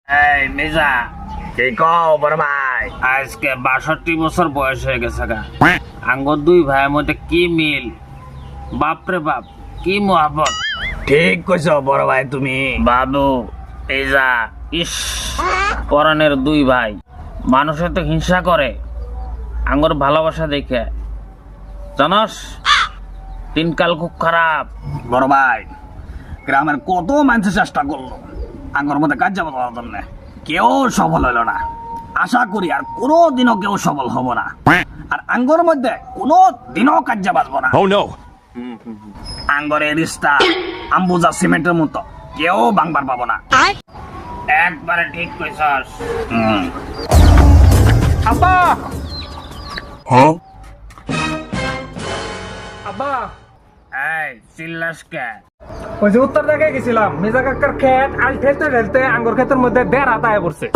এই মিজা, কি কও বড় ভাই? আজকে ৬২ বছর বয়স হয়ে গেছে গা। আঙ্গর দুই ভাইয়ের মধ্যে কি মিল, বাপরে বাপ, কি মোহাবত। ঠিক কইছো বড় ভাই তুমি। বাবু, মিজা, ইস, পরাণের দুই ভাই মানুষের তো হিংসা করে আঙ্গর ভালোবাসা দেখে, জানস দিনকাল খুব খারাপ। বড় ভাই, গ্রামের কত মানুষ চেষ্টা করলো আঙ্গর মধ্যে কাজ যাবো করার জন্য, কেউ সফল হলো না। আশা করি আর কোনো দিনও কেউ সফল হব না, আর আঙ্গর মধ্যে কোনো দিনও কাজ বাঁচবো না। Oh no! আঙ্গরের রিস্তা আম্বুজা সিমেন্টের মতো, কেউ ভাঙবার পাবো না। একবারে ঠিক কইছস। আব্বা, Huh? আব্বা, এই চিল্লাস কে? ওই যে উত্তর জায়গায় গেছিলাম, মির্জা কাকার ক্ষেত আল ঠেলতে ঠেলতে আঙ্গুর ক্ষেতের মধ্যে দেড় হাত আয় পড়ছে।